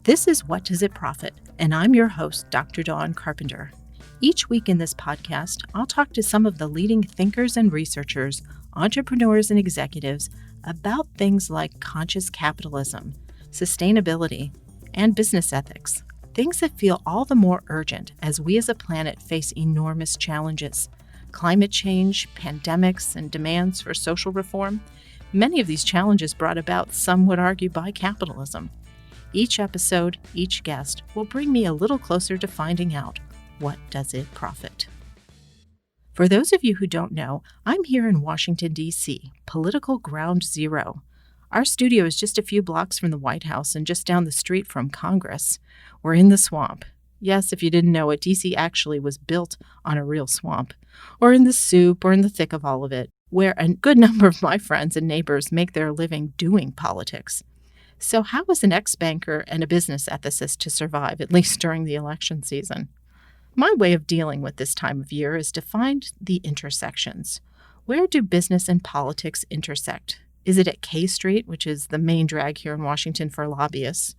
This is What Does It Profit? And I'm your host, Dr. Dawn Carpenter. Each week in this podcast, I'll talk to some of the leading thinkers and researchers, entrepreneurs and executives about things like conscious capitalism, sustainability, and business ethics. Things that feel all the more urgent as we as a planet face enormous challenges. Climate change, pandemics, and demands for social reform. Many of these challenges brought about, some would argue, by capitalism. Each episode, each guest will bring me a little closer to finding out, what does it profit? For those of you who don't know, I'm here in Washington, D.C., political ground zero. Our studio is just a few blocks from the White House and just down the street from Congress. We're in the swamp. Yes, if you didn't know it, D.C. actually was built on a real swamp, or in the soup, or in the thick of all of it, where a good number of my friends and neighbors make their living doing politics. So how is an ex-banker and a business ethicist to survive, at least during the election season? My way of dealing with this time of year is to find the intersections. Where do business and politics intersect? Is it at K Street, which is the main drag here in Washington for lobbyists,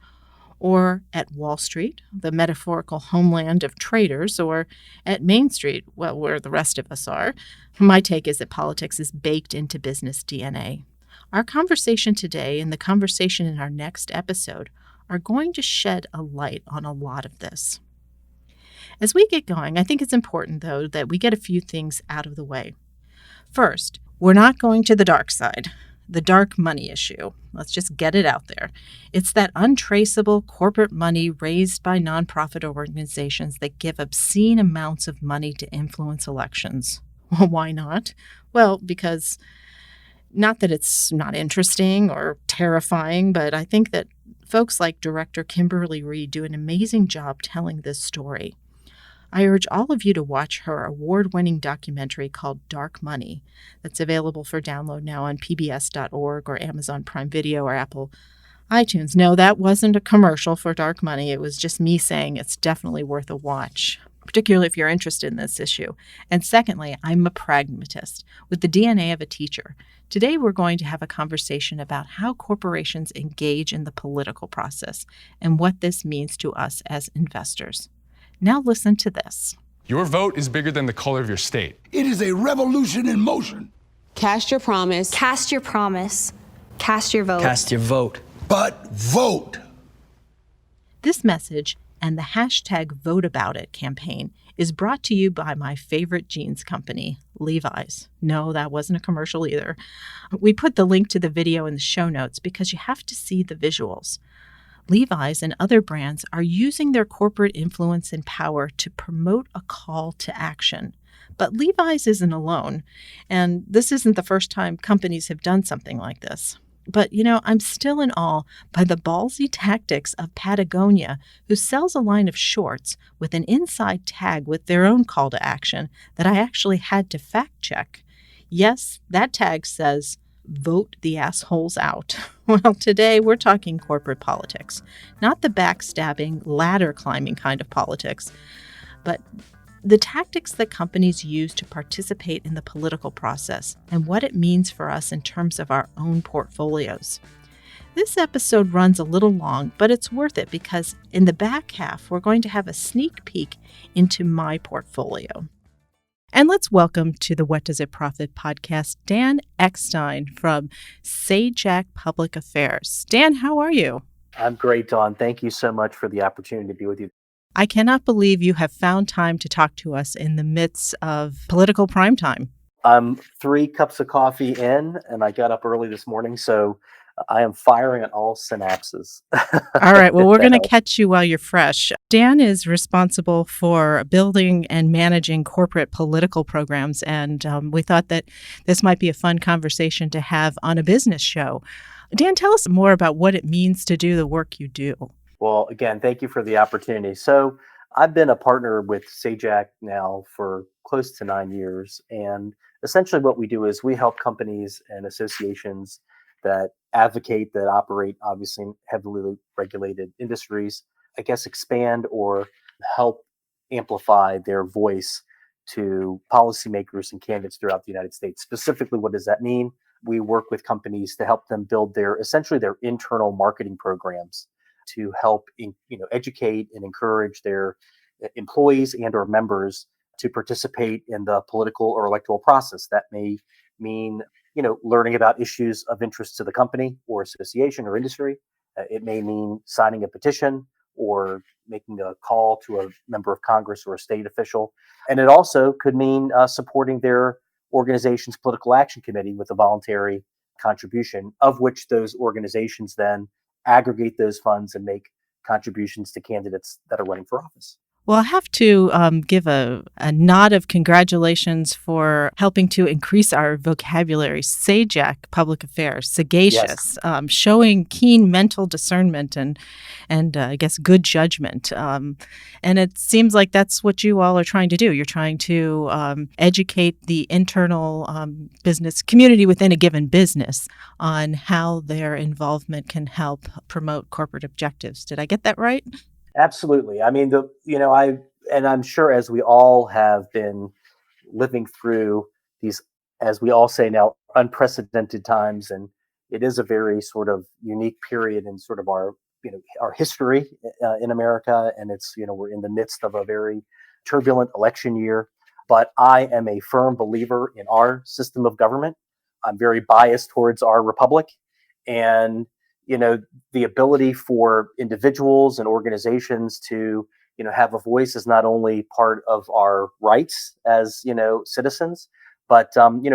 or at Wall Street, the metaphorical homeland of traders, or at Main Street, well, where the rest of us are? My take is that politics is baked into business DNA. Our conversation today and the conversation in our next episode are going to shed a light on a lot of this. As we get going, I think it's important, though, that we get a few things out of the way. First, we're not going to the dark side, the dark money issue. Let's just get it out there. It's that untraceable corporate money raised by nonprofit organizations that give obscene amounts of money to influence elections. Well, why not? Well, because not that it's not interesting or terrifying, but I think that folks like director Kimberly Reed do an amazing job telling this story. I urge all of you to watch her award-winning documentary called Dark Money that's available for download now on pbs.org or Amazon Prime Video or Apple iTunes. No, that wasn't a commercial for Dark Money. It was just me saying it's definitely worth a watch, particularly if you're interested in this issue. And secondly, I'm a pragmatist with the DNA of a teacher. Today, we're going to have a conversation about how corporations engage in the political process and what this means to us as investors. Now listen to this. Your vote is bigger than the color of your state. It is a revolution in motion. Cast your promise. Cast your promise. Cast your vote. Cast your vote. But vote. This message and the #VoteAboutIt campaign is brought to you by my favorite jeans company, Levi's. No, that wasn't a commercial either. We put the link to the video in the show notes because you have to see the visuals. Levi's and other brands are using their corporate influence and power to promote a call to action. But Levi's isn't alone, and this isn't the first time companies have done something like this. But, I'm still in awe by the ballsy tactics of Patagonia, who sells a line of shorts with an inside tag with their own call to action that I actually had to fact check. Yes, that tag says, "Vote the assholes out." Well, today we're talking corporate politics, not the backstabbing, ladder climbing kind of politics, but the tactics that companies use to participate in the political process and what it means for us in terms of our own portfolios. This episode runs a little long, but it's worth it because in the back half, we're going to have a sneak peek into my portfolio. And let's welcome to the What Does It Profit podcast, Dan Ekstein from Sajak Public Affairs. Dan, how are you? I'm great, Dawn. Thank you so much for the opportunity to be with you. I cannot believe you have found time to talk to us in the midst of political primetime. I'm 3 cups of coffee in, and I got up early this morning, so I am firing at all synapses. All right. Well, we're going to catch you while you're fresh. Dan is responsible for building and managing corporate political programs, and we thought that this might be a fun conversation to have on a business show. Dan, tell us more about what it means to do the work you do. Well, again, thank you for the opportunity. So I've been a partner with Sajak now for close to 9 years. And essentially what we do is we help companies and associations that advocate, that operate obviously in heavily regulated industries, expand or help amplify their voice to policymakers and candidates throughout the United States. Specifically, what does that mean? We work with companies to help them build essentially their internal marketing programs to help educate and encourage their employees and or members to participate in the political or electoral process. That may mean learning about issues of interest to the company or association or industry. It may mean signing a petition or making a call to a member of Congress or a state official. And it also could mean supporting their organization's political action committee with a voluntary contribution, of which those organizations then aggregate those funds and make contributions to candidates that are running for office. Well, I have to give a nod of congratulations for helping to increase our vocabulary. SAJAC, public affairs, sagacious, Yes. Showing keen mental discernment and I guess good judgment. And it seems like that's what you all are trying to do. You're trying to educate the internal business community within a given business on how their involvement can help promote corporate objectives. Did I get that right? Absolutely. I mean, I'm sure as we all have been living through these, as we all say now, unprecedented times, and it is a very sort of unique period in sort of our history in America, and we're in the midst of a very turbulent election year. But I am a firm believer in our system of government. I'm very biased towards our republic, and the ability for individuals and organizations to have a voice is not only part of our rights as citizens, but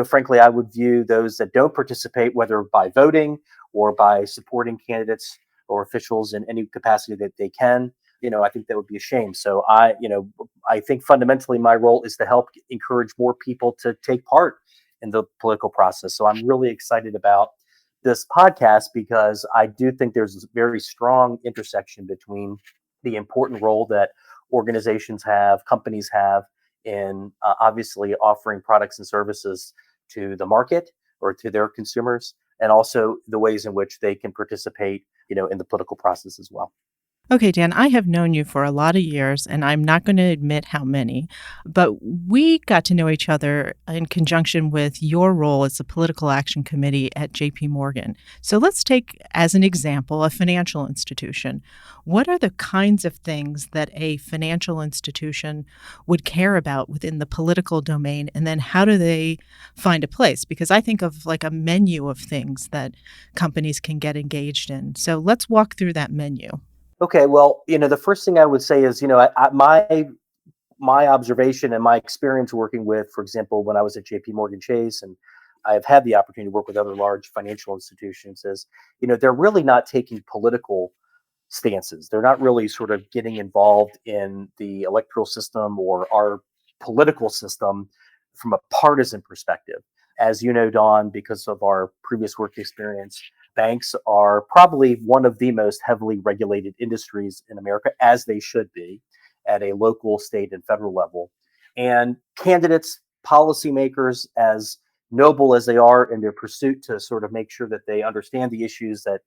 frankly, I would view those that don't participate, whether by voting or by supporting candidates or officials in any capacity that they can, I think that would be a shame. So I think fundamentally my role is to help encourage more people to take part in the political process. So I'm really excited about this podcast because I do think there's a very strong intersection between the important role that organizations have, companies have in obviously offering products and services to the market or to their consumers, and also the ways in which they can participate, in the political process as well. Okay, Dan, I have known you for a lot of years, and I'm not going to admit how many, but we got to know each other in conjunction with your role as the Political Action Committee at JP Morgan. So let's take, as an example, a financial institution. What are the kinds of things that a financial institution would care about within the political domain, and then how do they find a place? Because I think of like a menu of things that companies can get engaged in. So let's walk through that menu. Okay, well, the first thing I would say is, my observation and my experience working with, for example, when I was at JP Morgan Chase, and I've had the opportunity to work with other large financial institutions, is, they're really not taking political stances. They're not really sort of getting involved in the electoral system or our political system from a partisan perspective. As you know, Dawn, because of our previous work experience, banks are probably one of the most heavily regulated industries in America, as they should be at a local, state, and federal level. And candidates, policymakers, as noble as they are in their pursuit to sort of make sure that they understand the issues that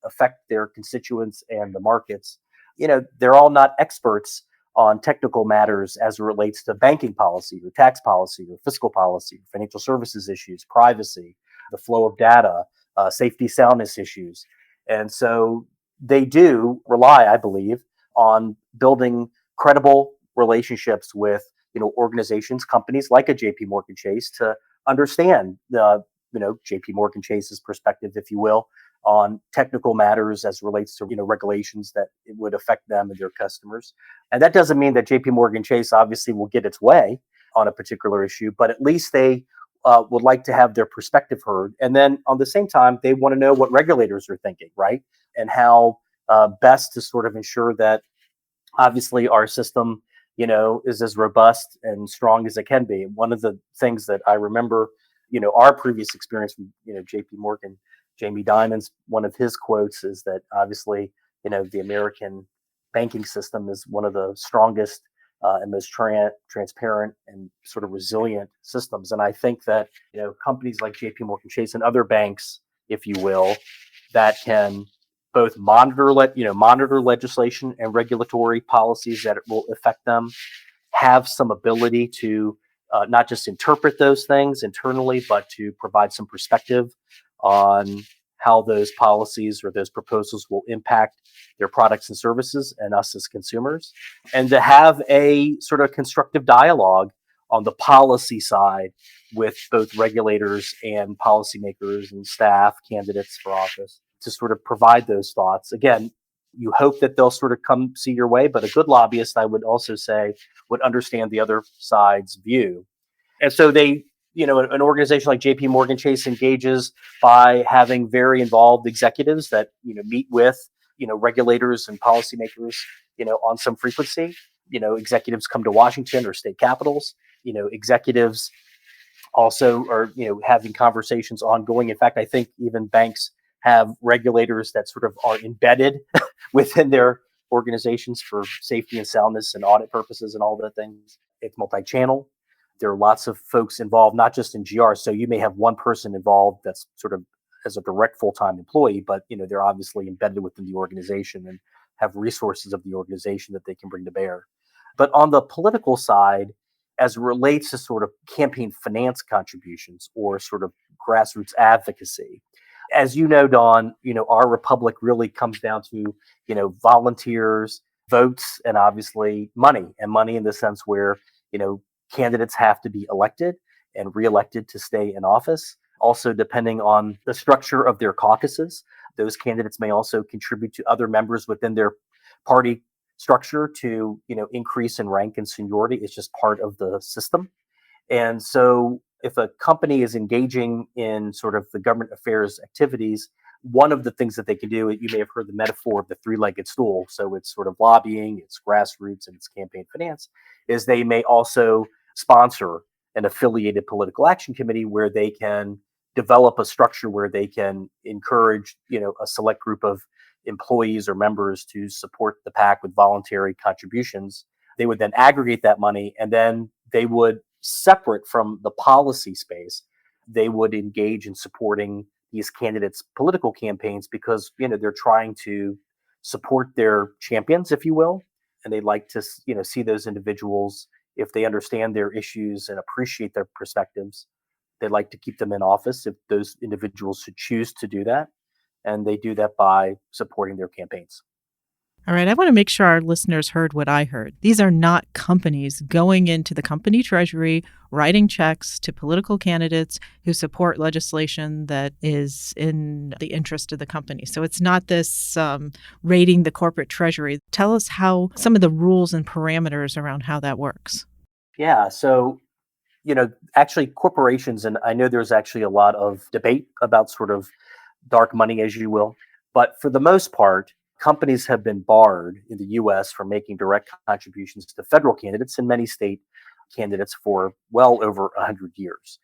affect their constituents and the markets, they're all not experts on technical matters as it relates to banking policy or tax policy or fiscal policy, financial services issues, privacy, the flow of data, safety soundness issues. And so they do rely, I believe, on building credible relationships with organizations, companies like a JP Morgan Chase to understand the JP Morgan Chase's perspective, if you will, on technical matters as relates to regulations that it would affect them and their customers. And that doesn't mean that JP Morgan Chase obviously will get its way on a particular issue, but at least they would like to have their perspective heard. And then on the same time, they want to know what regulators are thinking, right? And how best to sort of ensure that obviously our system, is as robust and strong as it can be. One of the things that I remember, our previous experience from, JP Morgan, Jamie Dimon's, one of his quotes is that obviously, the American banking system is one of the strongest and most transparent and sort of resilient systems. And I think that companies like JP Morgan Chase and other banks, if you will, that can both monitor legislation and regulatory policies that will affect them, have some ability to not just interpret those things internally, but to provide some perspective on how those policies or those proposals will impact their products and services and us as consumers, and to have a sort of constructive dialogue on the policy side with both regulators and policymakers and staff, candidates for office, to sort of provide those thoughts. Again, you hope that they'll sort of come see your way, but a good lobbyist, I would also say, would understand the other side's view. And so they, an organization like JP Morgan Chase engages by having very involved executives that, meet with, regulators and policymakers, on some frequency. Executives come to Washington or state capitals. Executives also are, having conversations ongoing. In fact, I think even banks have regulators that sort of are embedded within their organizations for safety and soundness and audit purposes and all the things. It's multi-channel. There are lots of folks involved, not just in GR. So you may have one person involved that's sort of as a direct full-time employee, but they're obviously embedded within the organization and have resources of the organization that they can bring to bear. But on the political side, as it relates to sort of campaign finance contributions or sort of grassroots advocacy, as you know, Dawn, our republic really comes down to, volunteers, votes, and obviously money, and money in the sense where, candidates have to be elected and reelected to stay in office. Also, depending on the structure of their caucuses, those candidates may also contribute to other members within their party structure to, increase in rank and seniority. It's just part of the system. And so if a company is engaging in sort of the government affairs activities, one of the things that they can do, you may have heard the metaphor of the three-legged stool. So it's sort of lobbying, it's grassroots, and it's campaign finance, is they may also sponsor an affiliated political action committee where they can develop a structure where they can encourage, a select group of employees or members to support the PAC with voluntary contributions. They would then aggregate that money, and then they would, separate from the policy space, they would engage in supporting these candidates' political campaigns because, they're trying to support their champions, if you will, and they'd like to, see those individuals, if they understand their issues and appreciate their perspectives, they'd like to keep them in office if those individuals should choose to do that. And they do that by supporting their campaigns. All right, I want to make sure our listeners heard what I heard. These are not companies going into the company treasury, writing checks to political candidates who support legislation that is in the interest of the company. So it's not this raiding the corporate treasury. Tell us how some of the rules and parameters around how that works. Yeah, so actually corporations, and I know there's actually a lot of debate about sort of dark money, as you will, but for the most part, companies have been barred in the U.S. from making direct contributions to federal candidates and many state candidates for well over 100 years.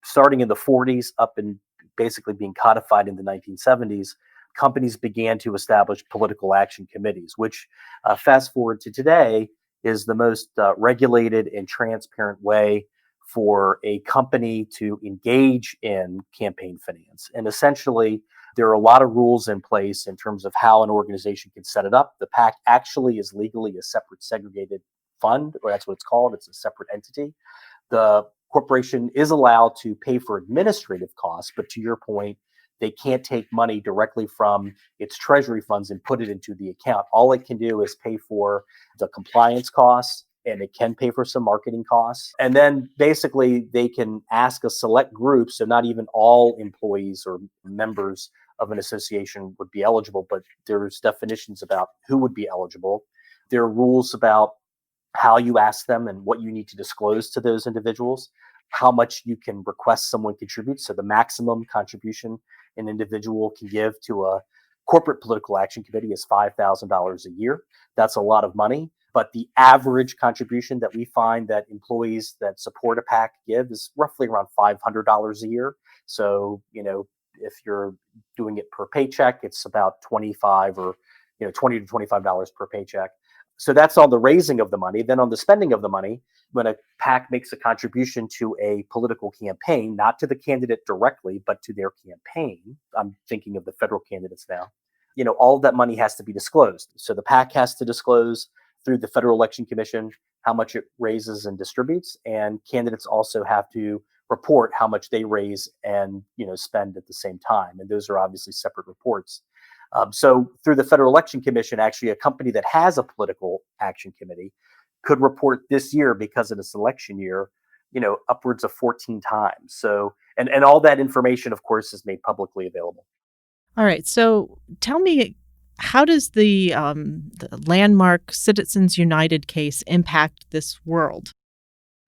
Starting in the 40s up and basically being codified in the 1970s, companies began to establish political action committees, which fast forward to today is the most regulated and transparent way for a company to engage in campaign finance. And essentially, there are a lot of rules in place in terms of how an organization can set it up. The PAC actually is legally a separate segregated fund, or that's what it's called. It's a separate entity. The corporation is allowed to pay for administrative costs, but to your point, they can't take money directly from its treasury funds and put it into the account. All it can do is pay for the compliance costs, and it can pay for some marketing costs. And then basically they can ask a select group, so not even all employees or members of an association would be eligible, but there's definitions about who would be eligible. There are rules about how you ask them and what you need to disclose to those individuals, how much you can request someone contribute. So the maximum contribution an individual can give to a corporate political action committee is $5,000 a year. That's a lot of money. But the average contribution that we find that employees that support a PAC give is roughly around $500 a year. So, if you're doing it per paycheck, it's about $25 or $20 to $25 per paycheck. So that's on the raising of the money. Then on the spending of the money, when a PAC makes a contribution to a political campaign, not to the candidate directly, but to their campaign, I'm thinking of the federal candidates now, all of that money has to be disclosed. So the PAC has to disclose through the Federal Election Commission how much it raises and distributes. And candidates also have to report how much they raise and spend at the same time, and those are obviously separate reports. So through the Federal Election Commission, actually a company that has a political action committee could report this year, because of this election year, upwards of 14 times. So, and all that information, of course, is made publicly available. All right. So tell me, how does the landmark Citizens United case impact this world?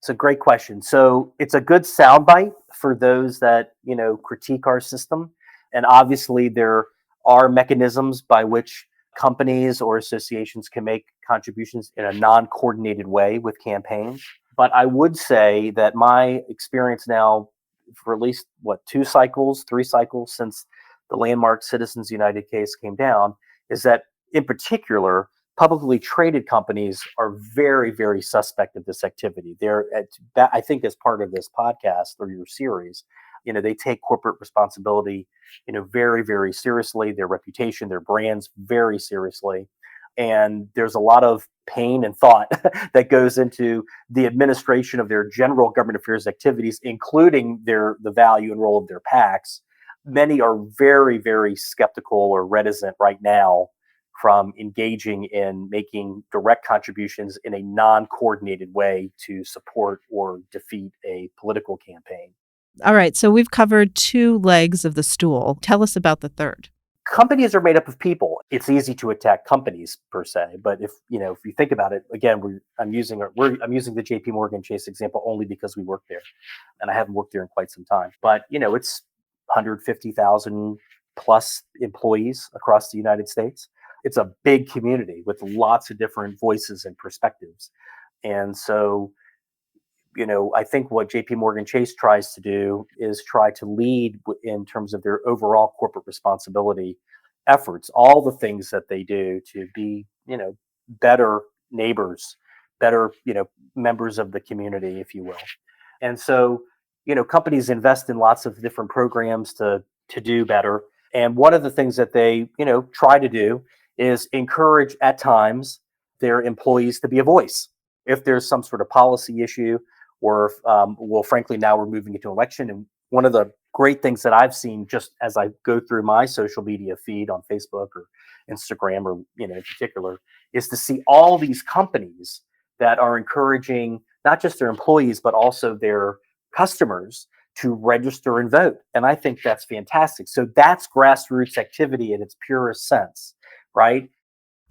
It's a great question. So it's a good soundbite for those that, critique our system. And obviously there are mechanisms by which companies or associations can make contributions in a non-coordinated way with campaigns. But I would say that my experience now, for at least, 3 cycles since the landmark Citizens United case came down, is that in particular, publicly traded companies are very, very suspect of this activity. I think, as part of this podcast or your series, they take corporate responsibility, very, very seriously, their reputation, their brands very seriously. And there's a lot of pain and thought that goes into the administration of their general government affairs activities, including the value and role of their PACs. Many are very, very skeptical or reticent right now from engaging in making direct contributions in a non-coordinated way to support or defeat a political campaign. All right. So we've covered 2 legs of the stool. Tell us about the third. Companies are made up of people. It's easy to attack companies per se, but if you think about it, again, I'm using the JP Morgan Chase example only because we work there, and I haven't worked there in quite some time. But it's 150,000 plus employees across the United States. It's a big community with lots of different voices and perspectives, and so I think what JP Morgan Chase tries to do is try to lead in terms of their overall corporate responsibility efforts, all the things that they do to be, better neighbors, better, members of the community, if you will. And so, companies invest in lots of different programs to do better. And one of the things that they, try to do is encourage at times their employees to be a voice. If there's some sort of policy issue, or frankly, now we're moving into election. And one of the great things that I've seen just as I go through my social media feed on Facebook or Instagram, or, in particular, is to see all these companies that are encouraging not just their employees, but also their customers to register and vote. And I think that's fantastic. So that's grassroots activity in its purest sense, right?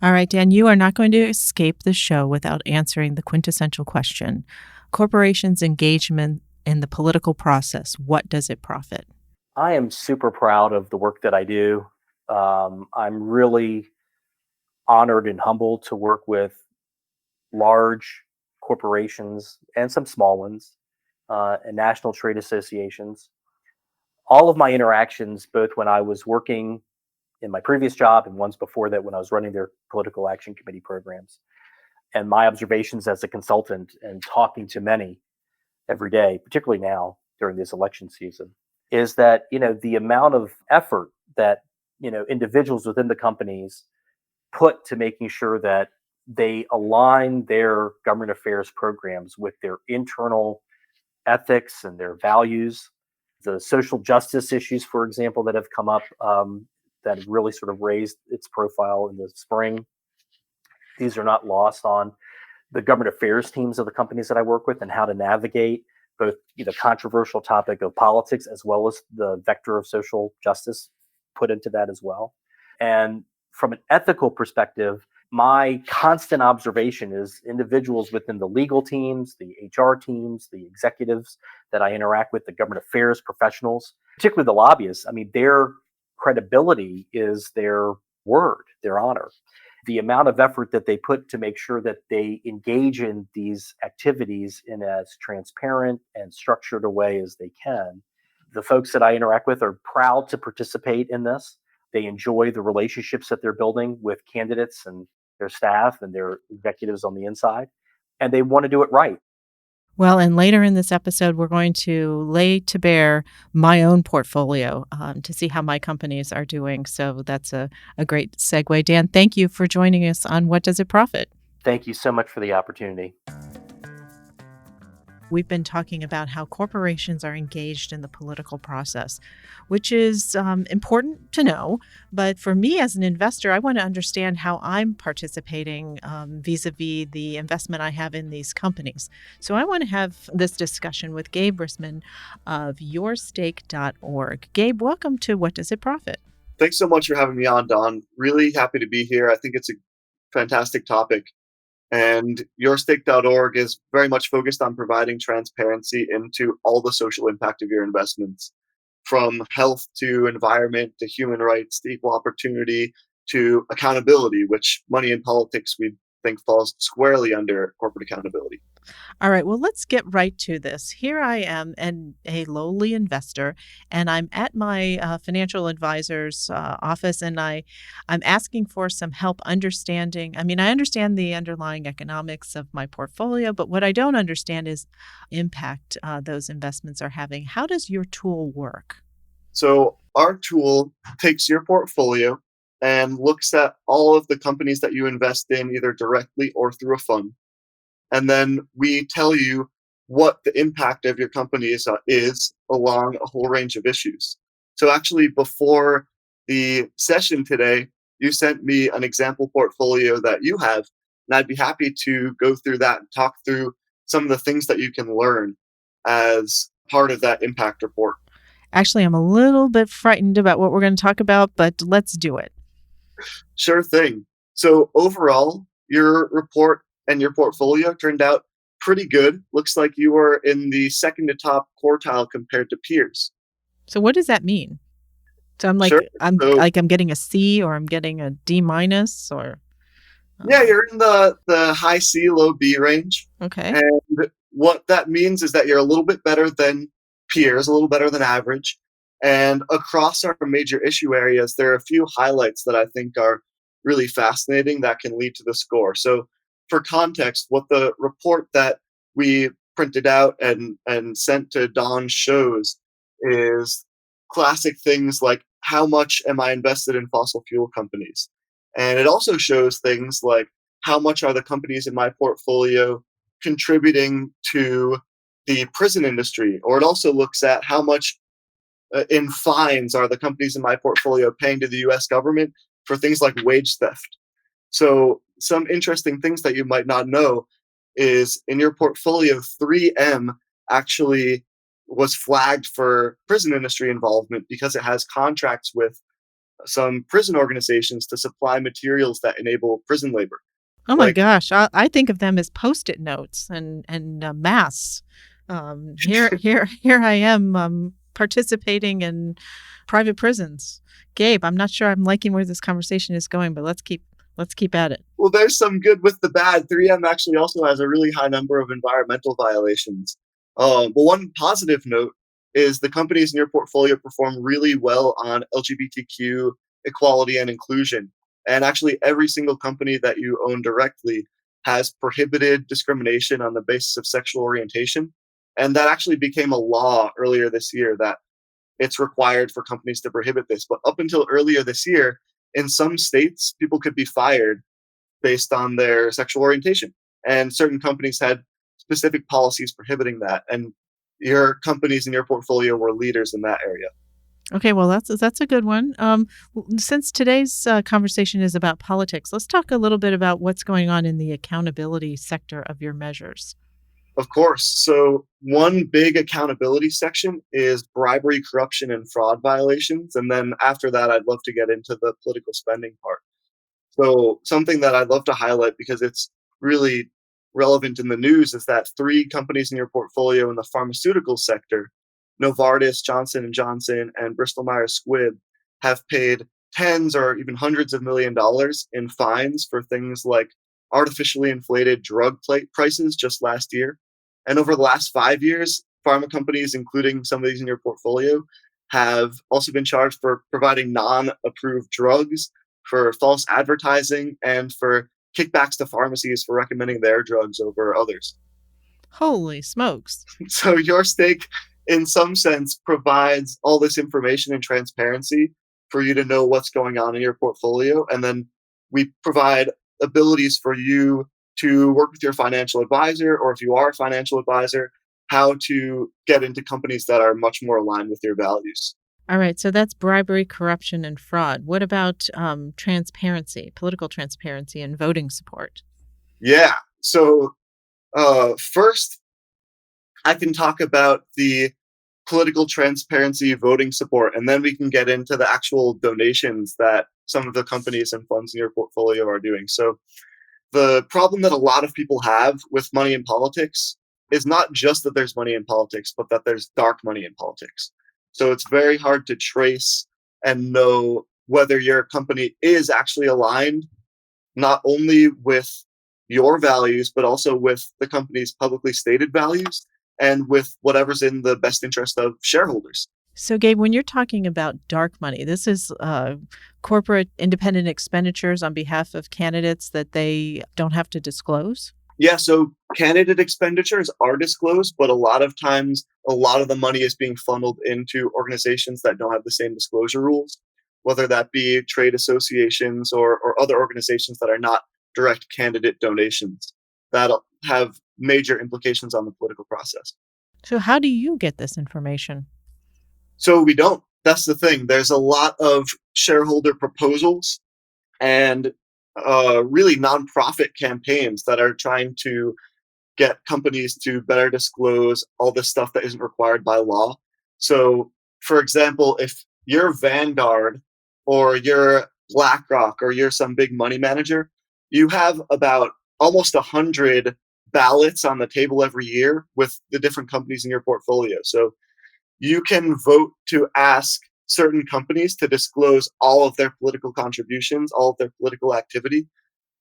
All right, Dan, you are not going to escape the show without answering the quintessential question. Corporations' engagement in the political process, what does it profit? I am super proud of the work that I do. I'm really honored and humbled to work with large corporations and some small ones, and national trade associations. All of my interactions, both when I was working in my previous job and ones before that when I was running their political action committee programs, and my observations as a consultant and talking to many every day, particularly now during this election season, is that, the amount of effort that, individuals within the companies put to making sure that they align their government affairs programs with their internal ethics and their values. The social justice issues, for example, that have come up, that have really sort of raised its profile in the spring. These are not lost on the government affairs teams of the companies that I work with, and how to navigate both the controversial topic of politics as well as the vector of social justice put into that as well. And from an ethical perspective, my constant observation is individuals within the legal teams, the HR teams, the executives that I interact with, the government affairs professionals, particularly the lobbyists. I mean, their credibility is their word, their honor. The amount of effort that they put to make sure that they engage in these activities in as transparent and structured a way as they can. The folks that I interact with are proud to participate in this. They enjoy the relationships that they're building with candidates and their staff and their executives on the inside, and they want to do it right. Well, and later in this episode, we're going to lay to bear my own portfolio to see how my companies are doing. So that's a great segue. Dan, thank you for joining us on What Does It Profit? Thank you so much for the opportunity. We've been talking about how corporations are engaged in the political process, which is important to know. But for me as an investor, I want to understand how I'm participating vis-a-vis the investment I have in these companies. So I want to have this discussion with Gabe Rissman of yourstake.org. Gabe, welcome to What Does It Profit? Thanks so much for having me on, Don. Really happy to be here. I think it's a fantastic topic. And yourstake.org is very much focused on providing transparency into all the social impact of your investments, from health to environment to human rights to equal opportunity to accountability, which money in politics we think falls squarely under corporate accountability. All right, well, let's get right to this. Here I am, a lowly investor, and I'm at my financial advisor's office, and I'm asking for some help understanding. I mean, I understand the underlying economics of my portfolio, but what I don't understand is impact those investments are having. How does your tool work? So our tool takes your portfolio and looks at all of the companies that you invest in, either directly or through a fund. And then we tell you what the impact of your company is along a whole range of issues. So actually, before the session today, you sent me an example portfolio that you have, and I'd be happy to go through that and talk through some of the things that you can learn as part of that impact report. Actually, I'm a little bit frightened about what we're going to talk about, but let's do it. Sure thing. So overall, your report and your portfolio turned out pretty good. Looks like you were in the second to top quartile compared to peers. So what does that mean? So I'm Sure. I'm getting a C, or I'm getting a D minus, or yeah, you're in the high C, low B range. Okay. And what that means is that you're a little bit better than peers, a little better than average. And across our major issue areas, there are a few highlights that I think are really fascinating that can lead to the score. So for context, what the report that we printed out and sent to Don shows is classic things like, how much am I invested in fossil fuel companies? And it also shows things like, how much are the companies in my portfolio contributing to the prison industry? Or it also looks at how much in fines are the companies in my portfolio paying to the US government for things like wage theft. So some interesting things that you might not know is in your portfolio, 3M actually was flagged for prison industry involvement because it has contracts with some prison organizations to supply materials that enable prison labor. Oh my gosh, I think of them as Post-it notes and masks. Here I am participating in private prisons. Gabe, I'm not sure I'm liking where this conversation is going, but let's keep at it. Well, there's some good with the bad. 3M actually also has a really high number of environmental violations. But one positive note is the companies in your portfolio perform really well on LGBTQ equality and inclusion. And actually, every single company that you own directly has prohibited discrimination on the basis of sexual orientation. And that actually became a law earlier this year that it's required for companies to prohibit this. But up until earlier this year, in some states, people could be fired based on their sexual orientation. And certain companies had specific policies prohibiting that. And your companies in your portfolio were leaders in that area. Okay, well, that's a good one. Since today's conversation is about politics, let's talk a little bit about what's going on in the accountability sector of your measures. Of course. So one big accountability section is bribery, corruption, and fraud violations. And then after that, I'd love to get into the political spending part. So something that I'd love to highlight because it's really relevant in the news is that 3 companies in your portfolio in the pharmaceutical sector, Novartis, Johnson & Johnson, and Bristol Myers Squibb, have paid tens or even hundreds of $1 million in fines for things like artificially inflated drug prices just last year. And over the last 5 years, pharma companies, including some of these in your portfolio, have also been charged for providing non-approved drugs, for false advertising, and for kickbacks to pharmacies for recommending their drugs over others. Holy smokes. So your stake, in some sense, provides all this information and transparency for you to know what's going on in your portfolio. And then we provide abilities for you to work with your financial advisor, or if you are a financial advisor, how to get into companies that are much more aligned with your values. All right, so that's bribery, corruption, and fraud. What about transparency, political transparency, and voting support? Yeah. So first, I can talk about the political transparency voting support, and then we can get into the actual donations that some of the companies and funds in your portfolio are doing. So the problem that a lot of people have with money in politics is not just that there's money in politics, but that there's dark money in politics. So it's very hard to trace and know whether your company is actually aligned not only with your values, but also with the company's publicly stated values and with whatever's in the best interest of shareholders. So, Gabe, when you're talking about dark money, this is corporate independent expenditures on behalf of candidates that they don't have to disclose? Yeah, so candidate expenditures are disclosed, but a lot of times, a lot of the money is being funneled into organizations that don't have the same disclosure rules, whether that be trade associations or other organizations that are not direct candidate donations that have major implications on the political process. So, how do you get this information? So we don't. That's the thing. There's a lot of shareholder proposals and really nonprofit campaigns that are trying to get companies to better disclose all this stuff that isn't required by law. So, for example, if you're Vanguard or you're BlackRock or you're some big money manager, you have about almost 100 ballots on the table every year with the different companies in your portfolio. So you can vote to ask certain companies to disclose all of their political contributions, all of their political activity.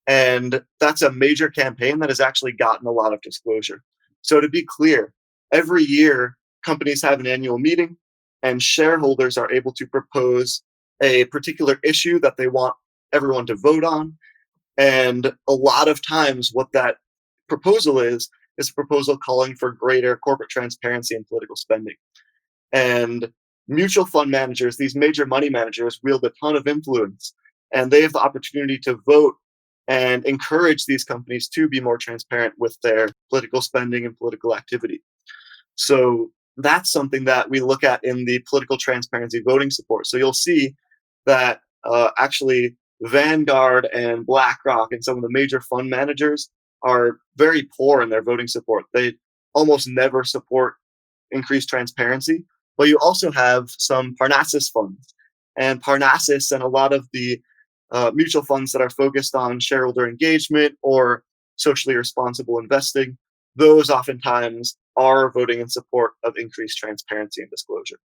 And that's a major campaign that has actually gotten a lot of disclosure. So to be clear, every year companies have an annual meeting and shareholders are able to propose a particular issue that they want everyone to vote on. And a lot of times what that proposal is a proposal calling for greater corporate transparency in political spending. And mutual fund managers, these major money managers, wield a ton of influence, and they have the opportunity to vote and encourage these companies to be more transparent with their political spending and political activity. So that's something that we look at in the political transparency voting support. So you'll see that actually Vanguard and BlackRock and some of the major fund managers are very poor in their voting support. They almost never support increased transparency. But you also have some Parnassus funds. And Parnassus and a lot of the mutual funds that are focused on shareholder engagement or socially responsible investing, those oftentimes are voting in support of increased transparency and disclosure.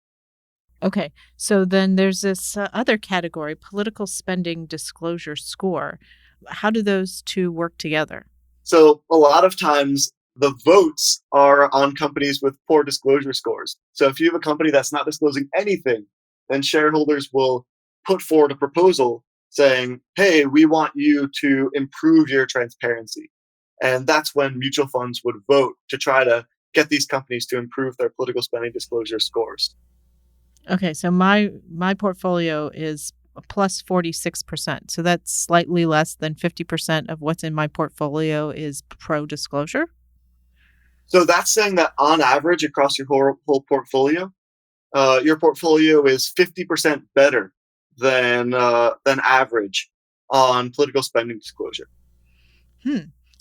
Okay, so then there's this other category, political spending disclosure score. How do those two work together? So a lot of times the votes are on companies with poor disclosure scores. So if you have a company that's not disclosing anything, then shareholders will put forward a proposal saying, hey, we want you to improve your transparency. And that's when mutual funds would vote to try to get these companies to improve their political spending disclosure scores. Okay, so my portfolio is plus 46%. So that's slightly less than 50% of what's in my portfolio is pro disclosure. So that's saying that on average across your whole portfolio, your portfolio is 50% better than average on political spending disclosure.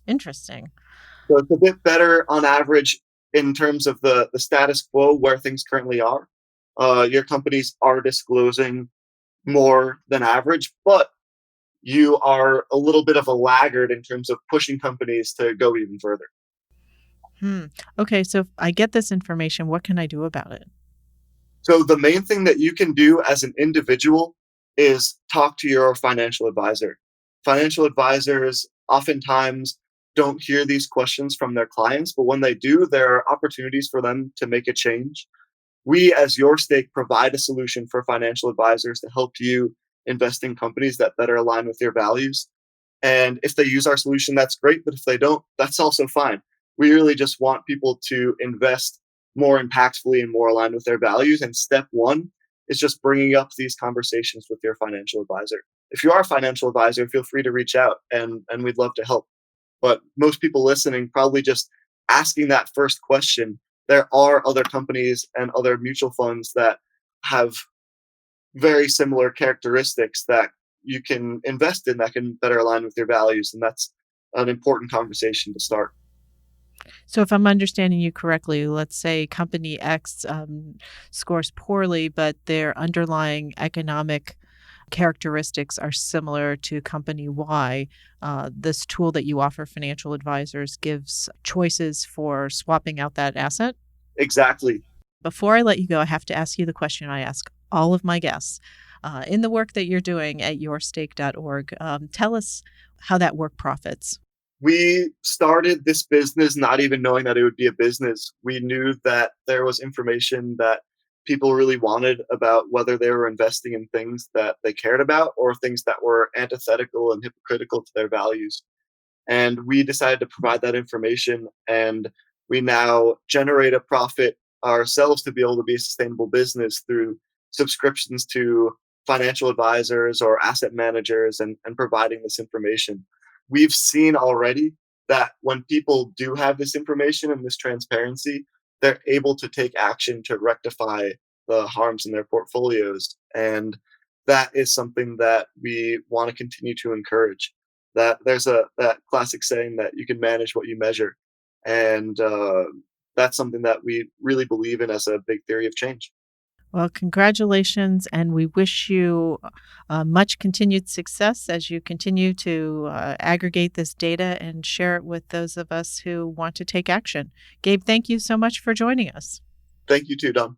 Interesting. So it's a bit better on average in terms of the status quo where things currently are. Your companies are disclosing more than average, but you are a little bit of a laggard in terms of pushing companies to go even further. Okay, so if I get this information, what can I do about it? So the main thing that you can do as an individual is talk to your financial advisor. Financial advisors oftentimes don't hear these questions from their clients, but when they do, there are opportunities for them to make a change. We, as Your Stake, provide a solution for financial advisors to help you invest in companies that better align with your values. And if they use our solution, that's great. But if they don't, that's also fine. We really just want people to invest more impactfully and more aligned with their values. And step one is just bringing up these conversations with your financial advisor. If you are a financial advisor, feel free to reach out and we'd love to help. But most people listening, probably just asking that first question there are other companies and other mutual funds that have very similar characteristics that you can invest in that can better align with your values. And that's an important conversation to start. So if I'm understanding you correctly, let's say company X scores poorly, but their underlying economic characteristics are similar to company Y. This tool that you offer financial advisors gives choices for swapping out that asset? Exactly. Before I let you go, I have to ask you the question I ask all of my guests. In the work that you're doing at yourstake.org, tell us how that work profits. We started this business not even knowing that it would be a business. We knew that there was information that people really wanted about whether they were investing in things that they cared about or things that were antithetical and hypocritical to their values. And we decided to provide that information, and we now generate a profit ourselves to be able to be a sustainable business through subscriptions to financial advisors or asset managers and providing this information. We've seen already that when people do have this information and this transparency, they're able to take action to rectify the harms in their portfolios. And that is something that we want to continue to encourage. That there's that classic saying that you can manage what you measure. And that's something that we really believe in as a big theory of change. Well, congratulations, and we wish you much continued success as you continue to aggregate this data and share it with those of us who want to take action. Gabe, thank you so much for joining us. Thank you too, Don.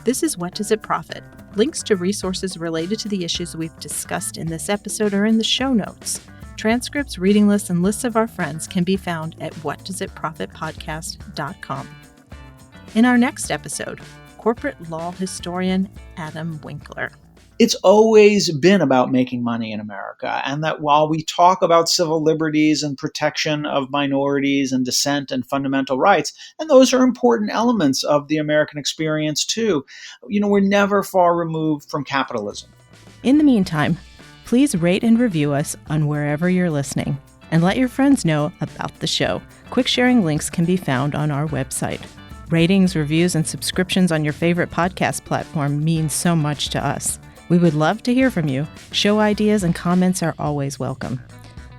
This is What Does It Profit? Links to resources related to the issues we've discussed in this episode are in the show notes. Transcripts, reading lists, and lists of our friends can be found at whatdoesitprofitpodcast.com. In our next episode, corporate law historian Adam Winkler. It's always been about making money in America, and that while we talk about civil liberties and protection of minorities and dissent and fundamental rights, and those are important elements of the American experience too, we're never far removed from capitalism. In the meantime, please rate and review us on wherever you're listening, and let your friends know about the show. Quick sharing links can be found on our website. Ratings, reviews, and subscriptions on your favorite podcast platform mean so much to us. We would love to hear from you. Show ideas and comments are always welcome.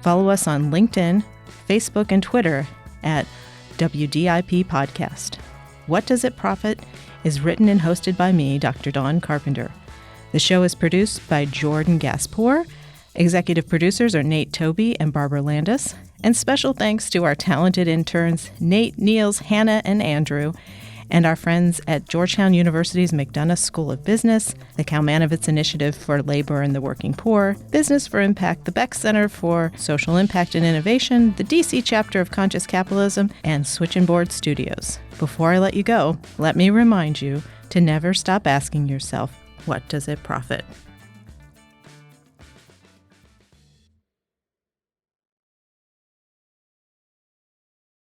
Follow us on LinkedIn, Facebook, and Twitter at WDIP Podcast. What Does It Profit is written and hosted by me, Dr. Dawn Carpenter. The show is produced by Jordan Gaspour. Executive producers are Nate Toby and Barbara Landis. And special thanks to our talented interns, Nate, Niels, Hannah, and Andrew, and our friends at Georgetown University's McDonough School of Business, the Kalmanovitz Initiative for Labor and the Working Poor, Business for Impact, the Beck Center for Social Impact and Innovation, the DC chapter of Conscious Capitalism, and Switch and Board Studios. Before I let you go, let me remind you to never stop asking yourself, what does it profit?